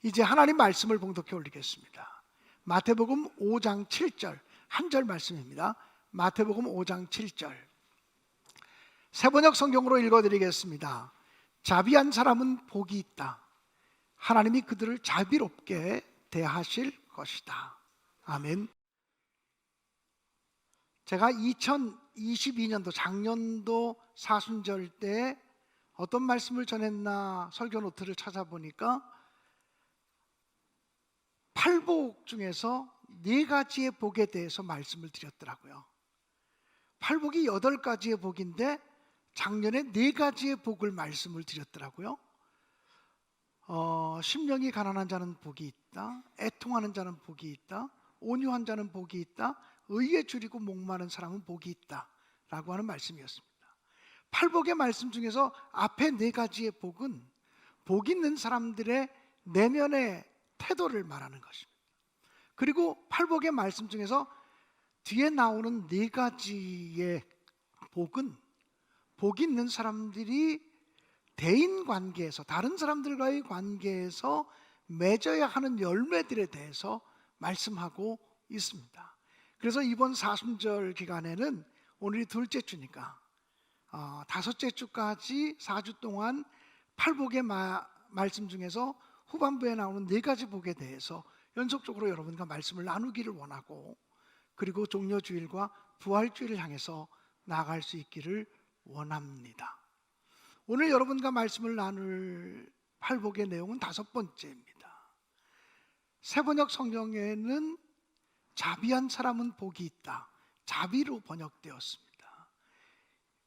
이제 하나님 말씀을 봉독해 올리겠습니다. 마태복음 5장 7절 한 절 말씀입니다. 마태복음 5장 7절 세번역 성경으로 읽어드리겠습니다. 자비한 사람은 복이 있다. 하나님이 그들을 자비롭게 대하실 것이다. 아멘. 제가 2022년도 작년도 사순절 때 어떤 말씀을 전했나 설교 노트를 찾아보니까 팔복 중에서 4가지의 복에 대해서 말씀을 드렸더라고요. 팔복이 8가지의 복인데 작년에 4가지의 복을 말씀을 드렸더라고요. 심령이 가난한 자는 복이 있다. 애통하는 자는 복이 있다. 온유한 자는 복이 있다. 의에 줄이고 목마른 사람은 복이 있다 라고 하는 말씀이었습니다. 팔복의 말씀 중에서 앞에 4가지의 복은 복 있는 사람들의 내면의 태도를 말하는 것입니다. 그리고 팔복의 말씀 중에서 뒤에 나오는 4가지의 복은 복 있는 사람들이 대인 관계에서, 다른 사람들과의 관계에서 맺어야 하는 열매들에 대해서 말씀하고 있습니다. 그래서 이번 사순절 기간에는 오늘이 둘째 주니까 5째 주까지 4주 동안 팔복의 말씀 중에서 후반부에 나오는 4가지 복에 대해서 연속적으로 여러분과 말씀을 나누기를 원하고, 그리고 종려주일과 부활주일을 향해서 나아갈 수 있기를 원합니다. 오늘 여러분과 말씀을 나눌 팔복의 내용은 5번째입니다. 세번역 성경에는 자비한 사람은 복이 있다, 자비로 번역되었습니다.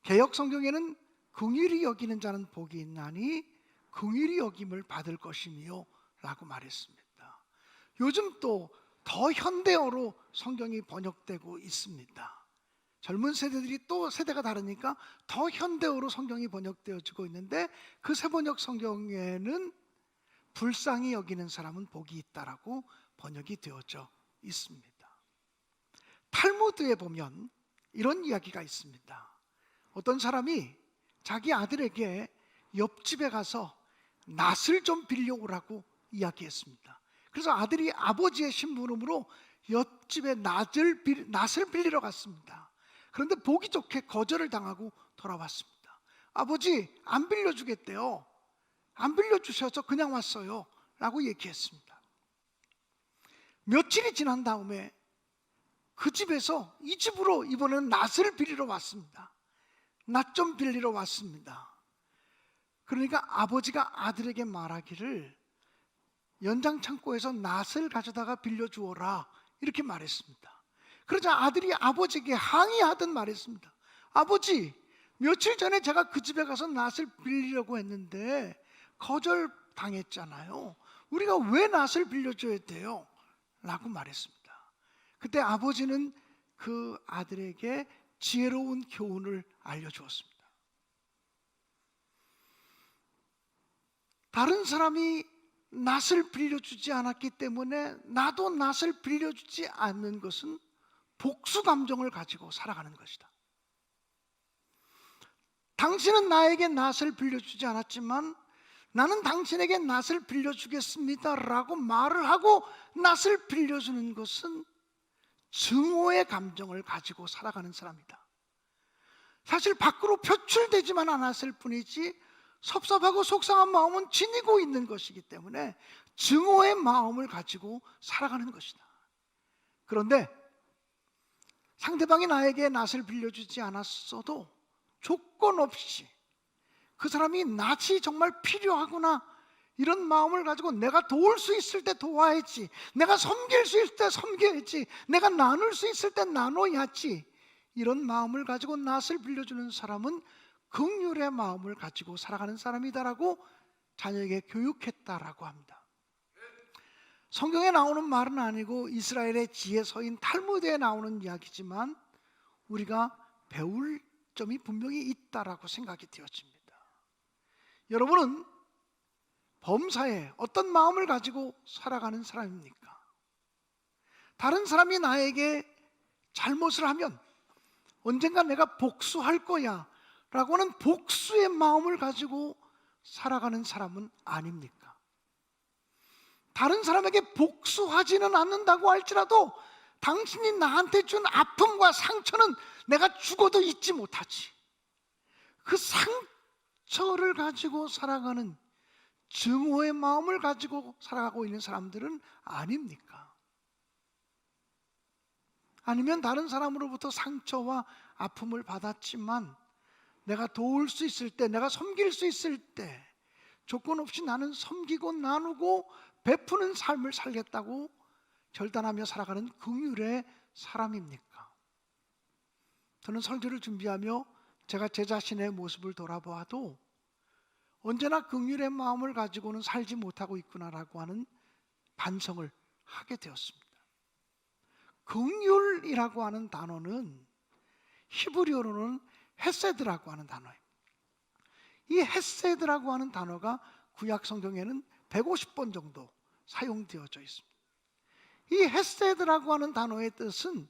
개역 성경에는 긍휼히 여기는 자는 복이 있나니 긍휼히 여김을 받을 것이니요 라고 말했습니다. 요즘 또 더 현대어로 성경이 번역되고 있습니다. 젊은 세대들이 또 세대가 다르니까 더 현대어로 성경이 번역되어지고 있는데, 그 세번역 성경에는 불쌍히 여기는 사람은 복이 있다라고 번역이 되어져 있습니다. 탈무드에 보면 이런 이야기가 있습니다. 어떤 사람이 자기 아들에게 옆집에 가서 낫을 좀 빌려오라고 이야기했습니다. 그래서 아들이 아버지의 심부름으로 옆집에 낫을 빌리러 갔습니다. 그런데 보기 좋게 거절을 당하고 돌아왔습니다. 아버지, 안 빌려주겠대요. 안 빌려주셔서 그냥 왔어요 라고 얘기했습니다. 며칠이 지난 다음에 그 집에서 이 집으로 이번에는 낫을 빌리러 왔습니다. 낫 좀 빌리러 왔습니다. 그러니까 아버지가 아들에게 말하기를 연장 창고에서 낫을 가져다가 빌려주어라 이렇게 말했습니다. 그러자 아들이 아버지에게 항의하듯 말했습니다. 아버지, 며칠 전에 제가 그 집에 가서 낫을 빌리려고 했는데 거절당했잖아요. 우리가 왜 낫을 빌려줘야 돼요? 라고 말했습니다. 그때 아버지는 그 아들에게 지혜로운 교훈을 알려주었습니다. 다른 사람이 낫을 빌려주지 않았기 때문에 나도 낫을 빌려주지 않는 것은 복수 감정을 가지고 살아가는 것이다. 당신은 나에게 낫을 빌려주지 않았지만 나는 당신에게 낫을 빌려주겠습니다 라고 말을 하고 낫을 빌려주는 것은 증오의 감정을 가지고 살아가는 사람이다. 사실 밖으로 표출되지만 않았을 뿐이지 섭섭하고 속상한 마음은 지니고 있는 것이기 때문에 증오의 마음을 가지고 살아가는 것이다. 그런데 상대방이 나에게 낫을 빌려주지 않았어도 조건 없이 그 사람이 낫이 정말 필요하구나 이런 마음을 가지고 내가 도울 수 있을 때 도와야지, 내가 섬길 수 있을 때 섬겨야지, 내가 나눌 수 있을 때 나눠야지, 이런 마음을 가지고 낫을 빌려주는 사람은 긍휼의 마음을 가지고 살아가는 사람이다라고 자녀에게 교육했다라고 합니다. 성경에 나오는 말은 아니고 이스라엘의 지혜서인 탈무드에 나오는 이야기지만 우리가 배울 점이 분명히 있다라고 생각이 되어집니다. 여러분은 범사에 어떤 마음을 가지고 살아가는 사람입니까? 다른 사람이 나에게 잘못을 하면 언젠가 내가 복수할 거야 라고는 복수의 마음을 가지고 살아가는 사람은 아닙니까? 다른 사람에게 복수하지는 않는다고 할지라도 당신이 나한테 준 아픔과 상처는 내가 죽어도 잊지 못하지. 그 상처를 가지고 살아가는 증오의 마음을 가지고 살아가고 있는 사람들은 아닙니까? 아니면 다른 사람으로부터 상처와 아픔을 받았지만 내가 도울 수 있을 때, 내가 섬길 수 있을 때 조건 없이 나는 섬기고 나누고 베푸는 삶을 살겠다고 결단하며 살아가는 긍휼의 사람입니까? 저는 설교를 준비하며 제가 제 자신의 모습을 돌아보아도 언제나 긍휼의 마음을 가지고는 살지 못하고 있구나라고 하는 반성을 하게 되었습니다. 긍휼이라고 하는 단어는 히브리어로는 헤세드라고 하는 단어입니다. 이 헤세드라고 하는 단어가 구약 성경에는 150번 정도 사용되어져 있습니다. 이 헤세드라고 하는 단어의 뜻은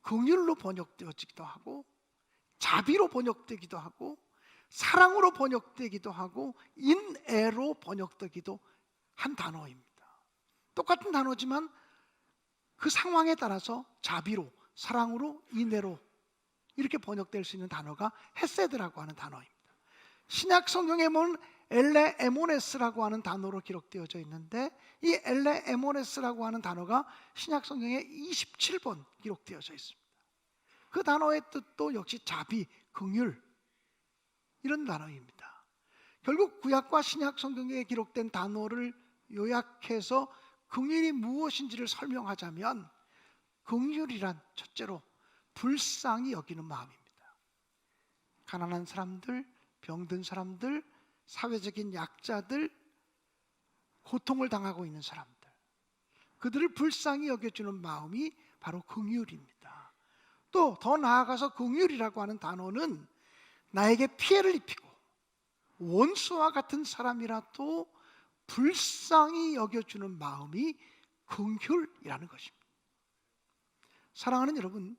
긍휼로 번역되어지기도 하고 자비로 번역되기도 하고 사랑으로 번역되기도 하고 인애로 번역되기도 한 단어입니다. 똑같은 단어지만 그 상황에 따라서 자비로, 사랑으로, 인애로 이렇게 번역될 수 있는 단어가 헤세드라고 하는 단어입니다. 신약 성경에 보면 엘레 에모네스라고 하는 단어로 기록되어져 있는데 이 엘레 에모네스라고 하는 단어가 신약 성경에 27번 기록되어져 있습니다. 그 단어의 뜻도 역시 자비, 긍휼 이런 단어입니다. 결국 구약과 신약 성경에 기록된 단어를 요약해서 긍휼이 무엇인지를 설명하자면 긍휼이란 첫째로 불쌍히 여기는 마음입니다. 가난한 사람들, 병든 사람들, 사회적인 약자들, 고통을 당하고 있는 사람들, 그들을 불쌍히 여겨주는 마음이 바로 긍휼입니다. 또 더 나아가서 긍휼이라고 하는 단어는 나에게 피해를 입히고 원수와 같은 사람이라도 불쌍히 여겨주는 마음이 긍휼이라는 것입니다. 사랑하는 여러분,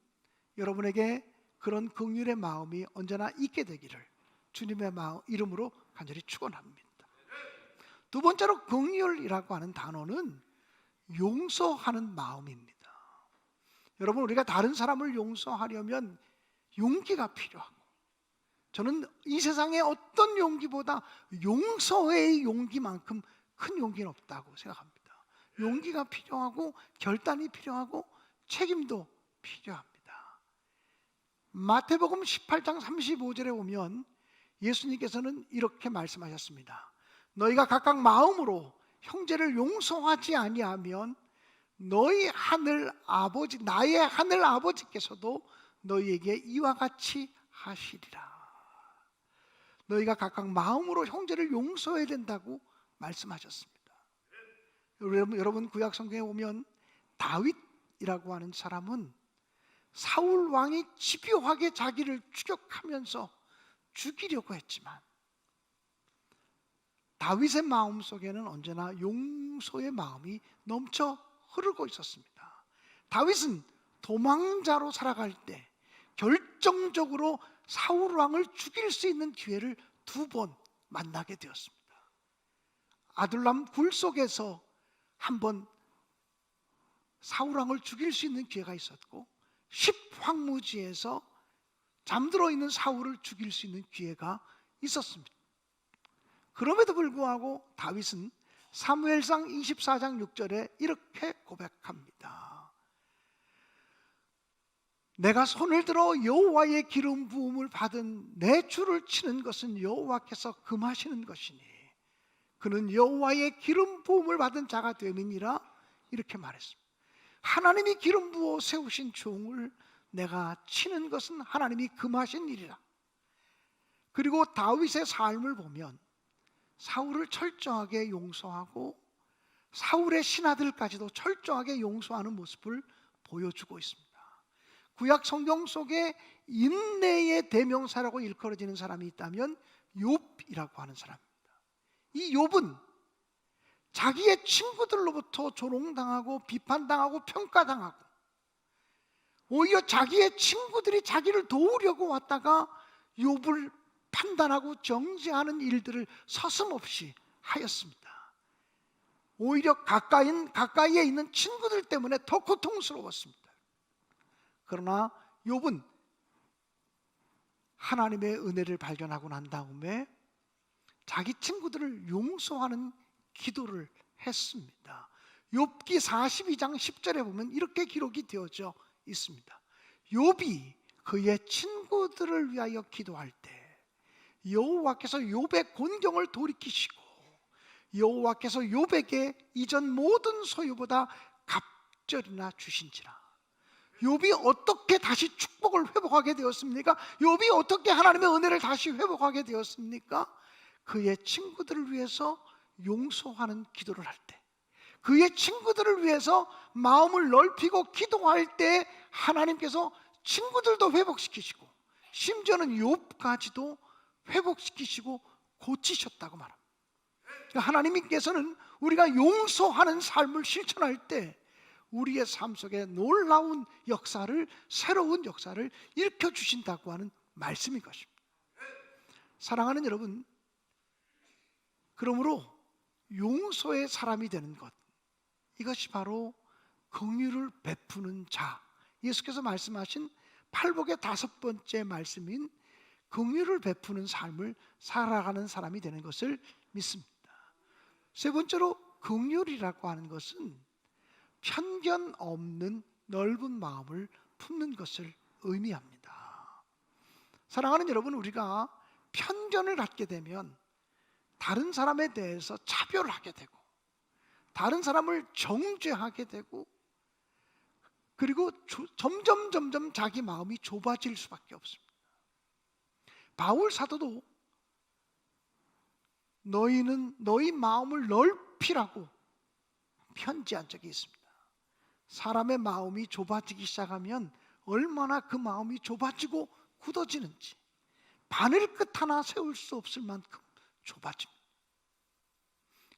여러분에게 그런 긍휼의 마음이 언제나 있게 되기를 주님의 이름으로 간절히 축원합니다. 두 번째로 긍휼이라고 하는 단어는 용서하는 마음입니다. 여러분, 우리가 다른 사람을 용서하려면 용기가 필요하고, 저는 이 세상의 어떤 용기보다 용서의 용기만큼 큰 용기는 없다고 생각합니다. 용기가 필요하고 결단이 필요하고 책임도 필요합니다. 마태복음 18장 35절에 보면 예수님께서는 이렇게 말씀하셨습니다. 너희가 각각 마음으로 형제를 용서하지 아니하면 너희 하늘 아버지, 나의 하늘 아버지께서도 너희에게 이와 같이 하시리라. 너희가 각각 마음으로 형제를 용서해야 된다고 말씀하셨습니다. 여러분 구약 성경에 보면 다윗이라고 하는 사람은 사울 왕이 집요하게 자기를 추격하면서 죽이려고 했지만 다윗의 마음 속에는 언제나 용서의 마음이 넘쳐 흐르고 있었습니다. 다윗은 도망자로 살아갈 때 결정적으로 사울 왕을 죽일 수 있는 기회를 2번 만나게 되었습니다. 아둘람 굴 속에서 한번 사울 왕을 죽일 수 있는 기회가 있었고 십황무지에서 잠들어 있는 사울을 죽일 수 있는 기회가 있었습니다. 그럼에도 불구하고 다윗은 사무엘상 24장 6절에 이렇게 고백합니다. 내가 손을 들어 여호와의 기름 부음을 받은 내 주를 치는 것은 여호와께서 금하시는 것이니 그는 여호와의 기름 부음을 받은 자가 됨이니라. 이렇게 말했습니다. 하나님이 기름 부어 세우신 종을 내가 치는 것은 하나님이 금하신 일이라. 그리고 다윗의 삶을 보면 사울을 철저하게 용서하고 사울의 신하들까지도 철저하게 용서하는 모습을 보여주고 있습니다. 구약 성경 속에 인내의 대명사라고 일컬어지는 사람이 있다면 욥이라고 하는 사람입니다. 이 욥은 자기의 친구들로부터 조롱당하고 비판당하고 평가당하고 오히려 자기의 친구들이 자기를 도우려고 왔다가 욥을 판단하고 정죄하는 일들을 서슴없이 하였습니다. 오히려 가까이에 있는 친구들 때문에 더 고통스러웠습니다. 그러나 욥은 하나님의 은혜를 발견하고 난 다음에 자기 친구들을 용서하는 기도를 했습니다. 욥기 42장 10절에 보면 이렇게 기록이 되어져 있습니다. 욥이 그의 친구들을 위하여 기도할 때 여호와께서 욥의 곤경을 돌이키시고 여호와께서 욥에게 이전 모든 소유보다 갑절이나 주신지라. 욥이 어떻게 다시 축복을 회복하게 되었습니까? 욥이 어떻게 하나님의 은혜를 다시 회복하게 되었습니까? 그의 친구들을 위해서 용서하는 기도를 할 때, 그의 친구들을 위해서 마음을 넓히고 기도할 때 하나님께서 친구들도 회복시키시고 심지어는 욥까지도 회복시키시고 고치셨다고 말합니다. 하나님께서는 우리가 용서하는 삶을 실천할 때 우리의 삶 속에 놀라운 역사를, 새로운 역사를 일으켜 주신다고 하는 말씀인 것입니다. 사랑하는 여러분, 그러므로 용서의 사람이 되는 것, 이것이 바로 긍휼을 베푸는 자, 예수께서 말씀하신 팔복의 5번째 말씀인 긍휼을 베푸는 삶을 살아가는 사람이 되는 것을 믿습니다. 세 번째로 긍휼이라고 하는 것은 편견 없는 넓은 마음을 품는 것을 의미합니다. 사랑하는 여러분, 우리가 편견을 갖게 되면 다른 사람에 대해서 차별하게 되고 다른 사람을 정죄하게 되고 그리고 점점 자기 마음이 좁아질 수밖에 없습니다. 바울 사도도 너희는 너희 마음을 넓히라고 편지한 적이 있습니다. 사람의 마음이 좁아지기 시작하면 얼마나 그 마음이 좁아지고 굳어지는지 바늘 끝 하나 세울 수 없을 만큼 좁아집니다.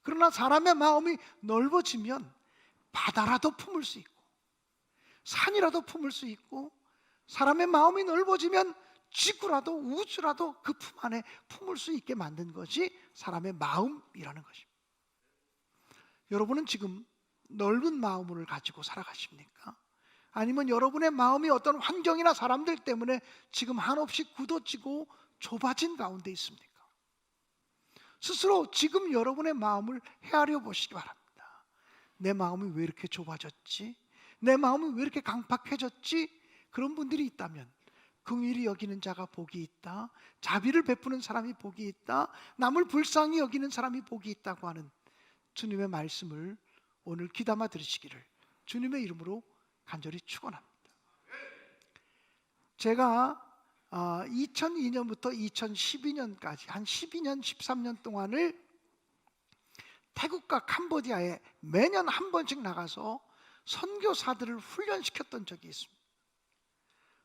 그러나 사람의 마음이 넓어지면 바다라도 품을 수 있고 산이라도 품을 수 있고 사람의 마음이 넓어지면 지구라도 우주라도 그 품 안에 품을 수 있게 만든 것이 사람의 마음이라는 것입니다. 여러분은 지금 넓은 마음을 가지고 살아가십니까? 아니면 여러분의 마음이 어떤 환경이나 사람들 때문에 지금 한없이 굳어지고 좁아진 가운데 있습니까? 스스로 지금 여러분의 마음을 헤아려 보시기 바랍니다. 내 마음이 왜 이렇게 좁아졌지? 내 마음이 왜 이렇게 강팍해졌지? 그런 분들이 있다면 긍휼히 여기는 자가 복이 있다, 자비를 베푸는 사람이 복이 있다, 남을 불쌍히 여기는 사람이 복이 있다고 하는 주님의 말씀을 오늘 귀담아 들으시기를 주님의 이름으로 간절히 축원합니다. 제가 2002년부터 2012년까지 한 12년, 13년 동안을 태국과 캄보디아에 매년 한 번씩 나가서 선교사들을 훈련시켰던 적이 있습니다.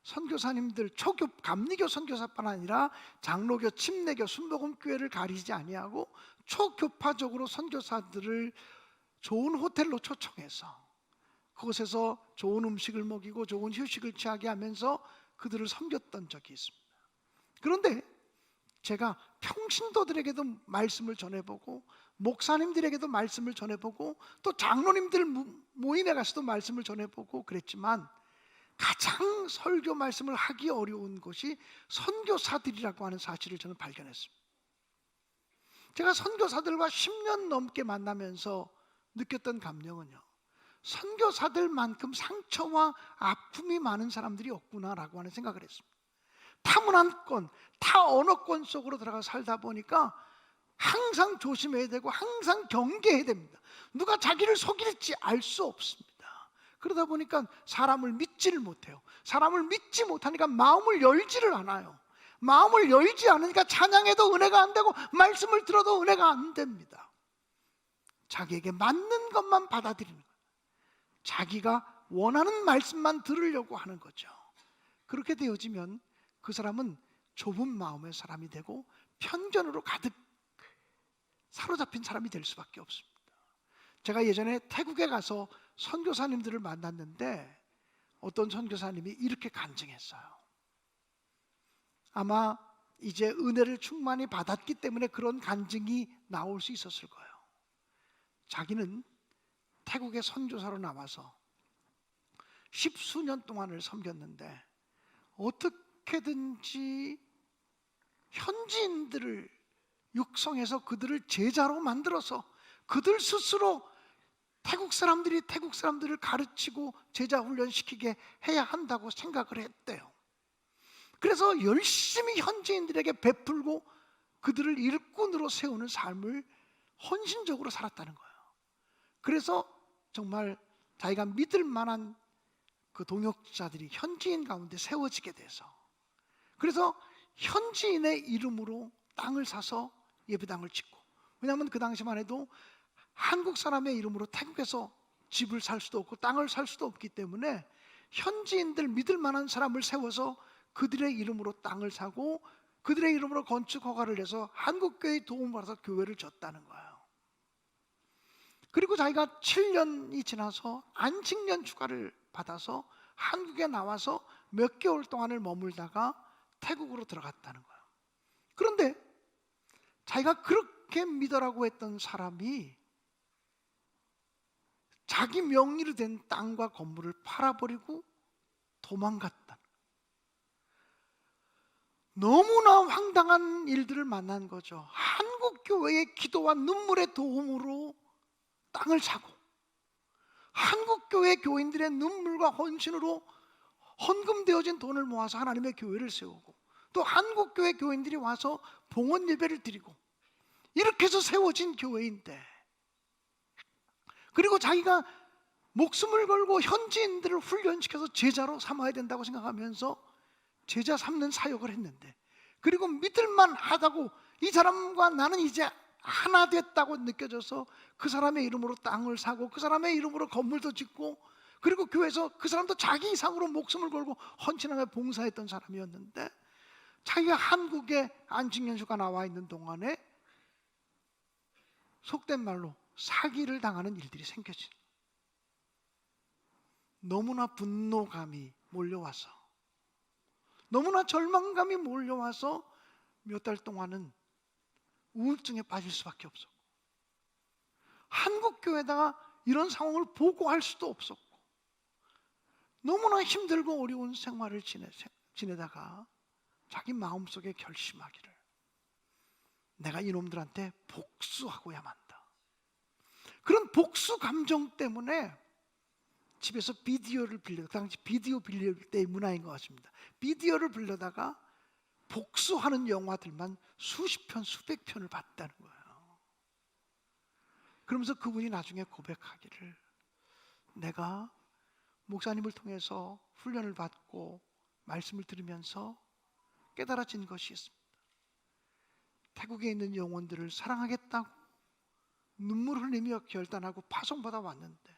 선교사님들, 초교, 감리교 선교사뿐 아니라 장로교, 침례교, 순복음교회를 가리지 아니하고 초교파적으로 선교사들을 좋은 호텔로 초청해서 그곳에서 좋은 음식을 먹이고 좋은 휴식을 취하게 하면서 그들을 섬겼던 적이 있습니다. 그런데 제가 평신도들에게도 말씀을 전해보고 목사님들에게도 말씀을 전해보고 또 장로님들 모임에 가서도 말씀을 전해보고 그랬지만 가장 설교 말씀을 하기 어려운 것이 선교사들이라고 하는 사실을 저는 발견했습니다. 제가 선교사들과 10년 넘게 만나면서 느꼈던 감정은요, 선교사들만큼 상처와 아픔이 많은 사람들이 없구나라고 하는 생각을 했습니다. 타문화권, 타 언어권 속으로 들어가 살다 보니까 항상 조심해야 되고 항상 경계해야 됩니다. 누가 자기를 속일지 알 수 없습니다. 그러다 보니까 사람을 믿지를 못해요. 사람을 믿지 못하니까 마음을 열지를 않아요. 마음을 열지 않으니까 찬양해도 은혜가 안 되고 말씀을 들어도 은혜가 안 됩니다. 자기에게 맞는 것만 받아들이는 거예요. 자기가 원하는 말씀만 들으려고 하는 거죠. 그렇게 되어지면 그 사람은 좁은 마음의 사람이 되고 편견으로 가득 사로잡힌 사람이 될 수밖에 없습니다. 제가 예전에 태국에 가서 선교사님들을 만났는데 어떤 선교사님이 이렇게 간증했어요. 아마 이제 은혜를 충만히 받았기 때문에 그런 간증이 나올 수 있었을 거예요. 자기는 태국의 선교사로 남아서 10수년 동안을 섬겼는데 어떻게든지 현지인들을 육성해서 그들을 제자로 만들어서 그들 스스로 태국 사람들을 가르치고 제자 훈련시키게 해야 한다고 생각을 했대요. 그래서 열심히 현지인들에게 베풀고 그들을 일꾼으로 세우는 삶을 헌신적으로 살았다는 거예요. 그래서 정말 자기가 믿을 만한 그 동역자들이 현지인 가운데 세워지게 돼서, 그래서 현지인의 이름으로 땅을 사서 예배당을 짓고, 왜냐하면 그 당시만 해도 한국 사람의 이름으로 태국에서 집을 살 수도 없고 땅을 살 수도 없기 때문에 현지인들 믿을 만한 사람을 세워서 그들의 이름으로 땅을 사고 그들의 이름으로 건축 허가를 내서 한국교회의 도움을 받아서 교회를 졌다는 거예요. 그리고 자기가 7년이 지나서 안식년 휴가를 받아서 한국에 나와서 몇 개월 동안을 머물다가 태국으로 들어갔다는 거예요. 그런데 자기가 그렇게 믿으라고 했던 사람이 자기 명의로 된 땅과 건물을 팔아버리고 도망갔다. 너무나 황당한 일들을 만난 거죠. 한국교회의 기도와 눈물의 도움으로 땅을 사고, 한국교회 교인들의 눈물과 헌신으로 헌금되어진 돈을 모아서 하나님의 교회를 세우고, 또 한국교회 교인들이 와서 봉헌 예배를 드리고, 이렇게 해서 세워진 교회인데, 그리고 자기가 목숨을 걸고 현지인들을 훈련시켜서 제자로 삼아야 된다고 생각하면서 제자 삼는 사역을 했는데, 그리고 믿을만 하다고 이 사람과 나는 이제 하나 됐다고 느껴져서 그 사람의 이름으로 땅을 사고 그 사람의 이름으로 건물도 짓고, 그리고 교회에서 그 사람도 자기 이상으로 목숨을 걸고 헌신하며 봉사했던 사람이었는데, 자기가 한국에 안식년 휴가 나와 있는 동안에 속된 말로 사기를 당하는 일들이 생겨진, 너무나 분노감이 몰려와서, 너무나 절망감이 몰려와서 몇 달 동안은 우울증에 빠질 수밖에 없었고, 한국교회에다가 이런 상황을 보고할 수도 없었고, 너무나 힘들고 어려운 생활을 지내다가 자기 마음속에 결심하기를, 내가 이놈들한테 복수하고야만 한다. 그런 복수 감정 때문에 집에서 비디오를 빌려, 그 당시 비디오 빌릴 때의 문화인 것 같습니다. 비디오를 빌려다가 복수하는 영화들만 수십 편, 수백 편을 봤다는 거예요. 그러면서 그분이 나중에 고백하기를, 내가 목사님을 통해서 훈련을 받고 말씀을 들으면서 깨달아진 것이 있습니다. 태국에 있는 영혼들을 사랑하겠다고 눈물 흘리며 결단하고 파송받아 왔는데,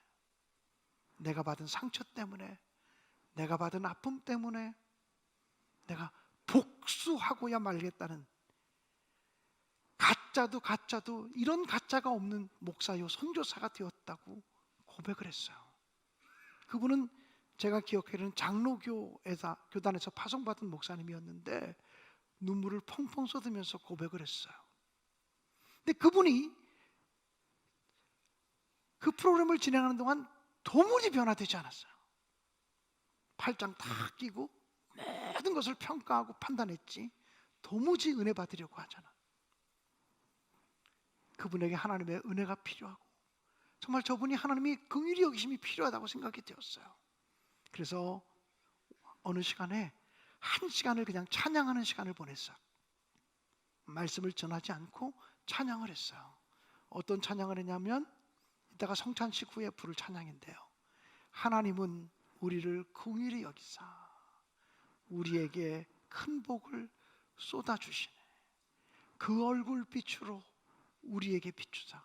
내가 받은 상처 때문에, 내가 받은 아픔 때문에 내가 복수하고야 말겠다는, 가짜도 이런 가짜가 없는 목사요 선교사가 되었다고 고백을 했어요. 그분은 제가 기억하기로는 교단에서 파송받은 목사님이었는데 눈물을 펑펑 쏟으면서 고백을 했어요. 근데 그분이 그 프로그램을 진행하는 동안 도무지 변화되지 않았어요. 팔짱 다 끼고 모든 것을 평가하고 판단했지 도무지 은혜 받으려고 하잖아. 그분에게 하나님의 은혜가 필요하고, 정말 저분이 하나님이 긍휼히 여기심이 필요하다고 생각이 되었어요. 그래서 어느 시간에 1시간을 그냥 찬양하는 시간을 보냈어요. 말씀을 전하지 않고 찬양을 했어요. 어떤 찬양을 했냐면, 이따가 성찬식 후에 부를 찬양인데요, 하나님은 우리를 긍휼히 여기사 우리에게 큰 복을 쏟아주시네. 그 얼굴 빛으로 우리에게 비추사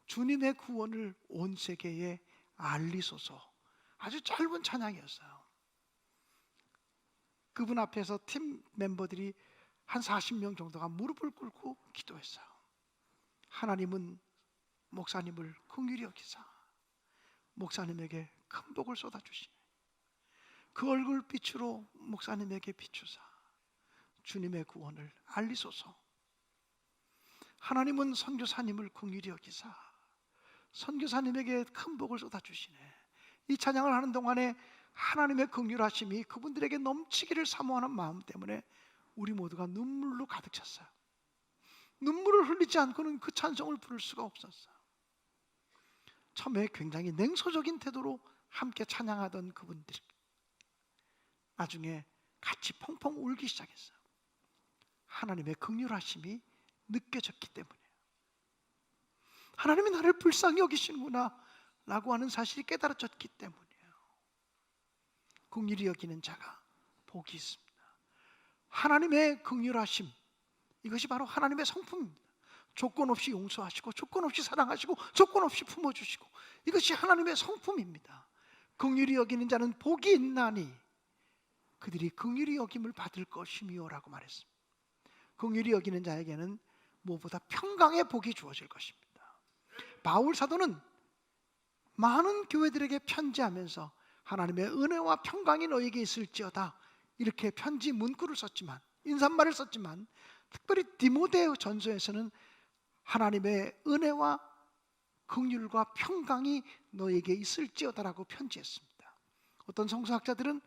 주님의 구원을 온 세계에 알리소서. 아주 짧은 찬양이었어요. 그분 앞에서 팀 멤버들이 한 40명 정도가 무릎을 꿇고 기도했어요. 하나님은 목사님을 긍휼히 여기사 목사님에게 큰 복을 쏟아주시네. 그 얼굴 빛으로 목사님에게 비추사 주님의 구원을 알리소서. 하나님은 선교사님을 긍휼히 여기사 선교사님에게 큰 복을 쏟아주시네. 이 찬양을 하는 동안에 하나님의 긍휼하심이 그분들에게 넘치기를 사모하는 마음 때문에 우리 모두가 눈물로 가득 찼어요. 눈물을 흘리지 않고는 그 찬송을 부를 수가 없었어요. 처음에 굉장히 냉소적인 태도로 함께 찬양하던 그분들이 나중에 같이 펑펑 울기 시작했어요. 하나님의 긍휼하심이 느껴졌기 때문이에요. 하나님이 나를 불쌍히 여기시는구나 라고 하는 사실이 깨달아졌기 때문이에요. 긍휼히 여기는 자가 복이 있습니다. 하나님의 긍휼하심, 이것이 바로 하나님의 성품입니다. 조건 없이 용서하시고 조건 없이 사랑하시고 조건 없이 품어주시고, 이것이 하나님의 성품입니다. 긍휼히 여기는 자는 복이 있나니 그들이 긍휼히 여김을 받을 것이며 라고 말했습니다. 긍휼히 여기는 자에게는 무엇보다 평강의 복이 주어질 것입니다. 바울 사도는 많은 교회들에게 편지하면서 하나님의 은혜와 평강이 너에게 있을지어다 이렇게 편지 문구를 썼지만, 인사말을 썼지만, 특별히 디모데 전서에서는 하나님의 은혜와 긍휼과 평강이 너에게 있을지어다라고 편지했습니다. 어떤 성서학자들은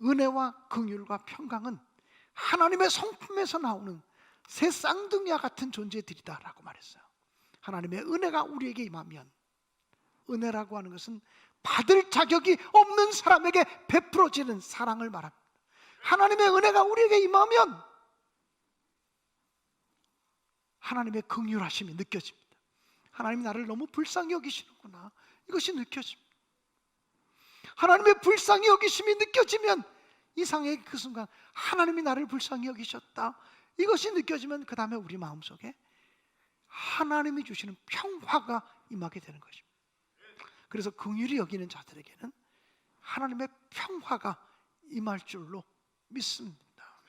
은혜와 긍휼과 평강은 하나님의 성품에서 나오는 새 쌍둥이와 같은 존재들이다라고 말했어요. 하나님의 은혜가 우리에게 임하면, 은혜라고 하는 것은 받을 자격이 없는 사람에게 베풀어지는 사랑을 말합니다. 하나님의 은혜가 우리에게 임하면 하나님의 긍휼하심이 느껴집니다. 하나님이 나를 너무 불쌍히 여기시는구나, 이것이 느껴집니다. 하나님의 불쌍히 여기심이 느껴지면, 이상하게 그 순간 하나님이 나를 불쌍히 여기셨다, 이것이 느껴지면 그 다음에 우리 마음속에 하나님이 주시는 평화가 임하게 되는 것입니다. 그래서 긍휼히 여기는 자들에게는 하나님의 평화가 임할 줄로 믿습니다.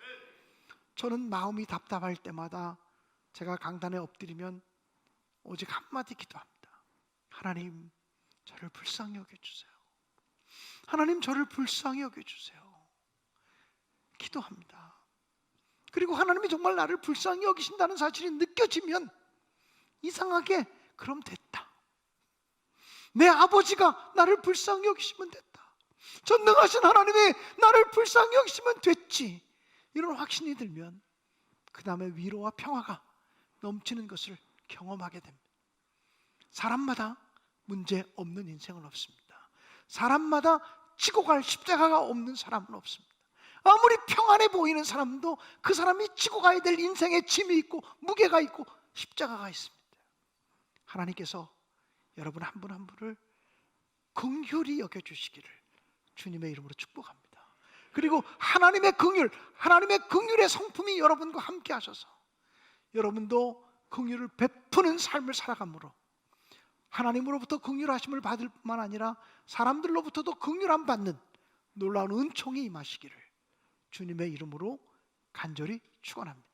저는 마음이 답답할 때마다 제가 강단에 엎드리면 오직 한마디 기도합니다. 하나님, 저를 불쌍히 여겨주세요. 하나님, 저를 불쌍히 여겨주세요. 기도합니다. 그리고 하나님이 정말 나를 불쌍히 여기신다는 사실이 느껴지면 이상하게 그럼 됐다, 내 아버지가 나를 불쌍히 여기시면 됐다, 전능하신 하나님이 나를 불쌍히 여기시면 됐지, 이런 확신이 들면 그 다음에 위로와 평화가 넘치는 것을 경험하게 됩니다. 사람마다 문제 없는 인생은 없습니다. 사람마다 지고 갈 십자가가 없는 사람은 없습니다. 아무리 평안해 보이는 사람도 그 사람이 지고 가야 될 인생의 짐이 있고 무게가 있고 십자가가 있습니다. 하나님께서 여러분 한 분 한 분을 긍휼히 여겨주시기를 주님의 이름으로 축복합니다. 그리고 하나님의 긍휼, 하나님의 긍휼의 성품이 여러분과 함께 하셔서 여러분도 긍휼을 베푸는 삶을 살아감으로 하나님으로부터 긍휼하심을 받을 뿐만 아니라 사람들로부터도 긍휼함 받는 놀라운 은총이 임하시기를 주님의 이름으로 간절히 축원합니다.